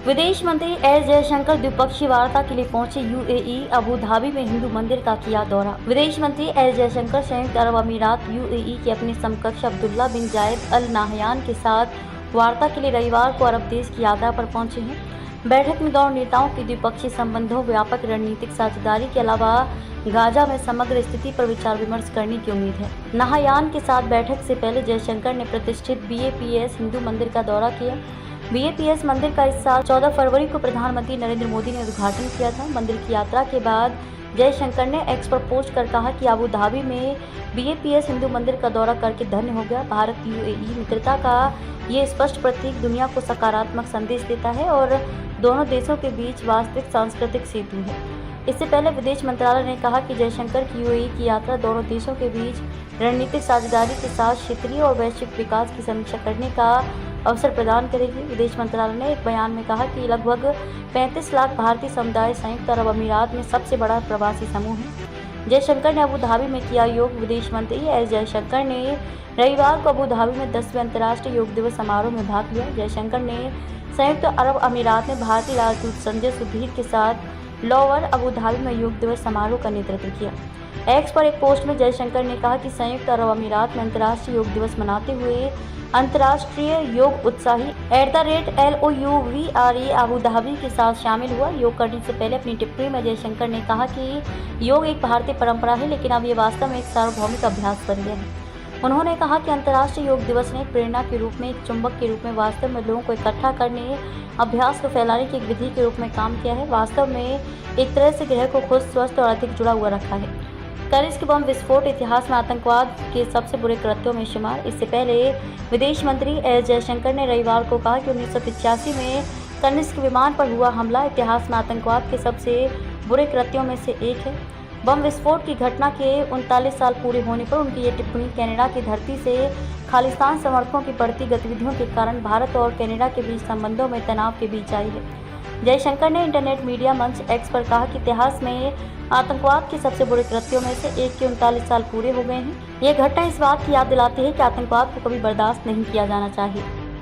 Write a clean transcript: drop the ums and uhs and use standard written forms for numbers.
विदेश मंत्री एस जयशंकर द्विपक्षीय वार्ता के लिए पहुंचे यूएई। अबू धाबी में हिंदू मंदिर का किया दौरा। विदेश मंत्री एस जयशंकर संयुक्त अरब अमीरात यूएई के अपने समकक्ष अब्दुल्ला बिन जायद अल नाहयान के साथ वार्ता के लिए रविवार को अरब देश की यात्रा पर पहुंचे हैं। बैठक में दोनों नेताओं की द्विपक्षीय संबंधों, व्यापक रणनीतिक साझेदारी के अलावा गाजा में समग्र स्थिति पर विचार विमर्श करने की उम्मीद है। नाहयान के साथ बैठक से पहले जयशंकर ने प्रतिष्ठित बीएपीएस हिंदू मंदिर का दौरा किया। बीएपीएस मंदिर का इस साल 14 फरवरी को प्रधानमंत्री नरेंद्र मोदी ने उद्घाटन किया था। मंदिर की यात्रा के बाद जयशंकर ने एक्स पर पोस्ट कर कहा कि अबू धाबी में बीएपीएस हिंदू मंदिर का दौरा करके धन्य हो गया। भारत यूएई मित्रता का ये स्पष्ट प्रतीक दुनिया को सकारात्मक संदेश देता है और दोनों देशों के बीच वास्तविक सांस्कृतिक सेतु है। इससे पहले विदेश मंत्रालय ने कहा कि जयशंकर की यूएई की यात्रा दोनों देशों के बीच रणनीतिक साझेदारी के साथ क्षेत्रीय और वैश्विक विकास की समीक्षा करने का अवसर प्रदान करेगी। विदेश मंत्रालय ने एक बयान में कहा कि लगभग 35 लाख भारतीय समुदाय संयुक्त अरब अमीरात में सबसे बड़ा प्रवासी समूह है। जयशंकर ने अबू धाबी में किया योग। विदेश मंत्री एस जयशंकर ने रविवार को अबू धाबी में 10वें अंतर्राष्ट्रीय योग दिवस समारोह में भाग लिया। जयशंकर ने संयुक्त अरब अमीरात में भारतीय राजदूत संजय सुधीर के साथ लोअर अबू धाबी में योग दिवस समारोह का नेतृत्व किया। एक्स पर एक पोस्ट में जयशंकर ने कहा कि संयुक्त अरब अमीरात में अंतर्राष्ट्रीय योग दिवस मनाते हुए अंतर्राष्ट्रीय योग उत्साही @LOUVRE अबू धाबी के साथ शामिल हुआ। योग करने से पहले अपनी टिप्पणी में जयशंकर ने कहा कि योग एक भारतीय परंपरा है, लेकिन अब ये वास्तव में एक सार्वभौमिक अभ्यास बन गया है। उन्होंने कहा कि अंतर्राष्ट्रीय योग दिवस ने एक प्रेरणा के रूप में, एक चुंबक के रूप में वास्तव में लोगों को इकट्ठा करने, अभ्यास को फैलाने की एक विधि के रूप में काम किया है। वास्तव में एक तरह से ग्रह को खुद, स्वस्थ और अधिक जुड़ा हुआ रखा है। तनिष्क बम विस्फोट इतिहास में आतंकवाद के सबसे बुरे कृत्यों में शुमार। इससे पहले विदेश मंत्री एस जयशंकर ने रविवार को कहा कि 1985 में तनिष्क विमान पर हुआ हमला इतिहास में आतंकवाद के सबसे बुरे कृत्यों में से एक है। बम विस्फोट की घटना के 39 साल पूरे होने पर उनकी ये टिप्पणी कनाडा की धरती से खालिस्तान समर्थकों की बढ़ती गतिविधियों के कारण भारत और कनाडा के बीच संबंधों में तनाव के बीच आई है। जयशंकर ने इंटरनेट मीडिया मंच एक्स पर कहा कि इतिहास में आतंकवाद के सबसे बुरे कृत्यों में से एक के 39 साल पूरे हो गए हैं। ये घटना इस बात की याद दिलाती है कि आतंकवाद को कभी बर्दाश्त नहीं किया जाना चाहिए।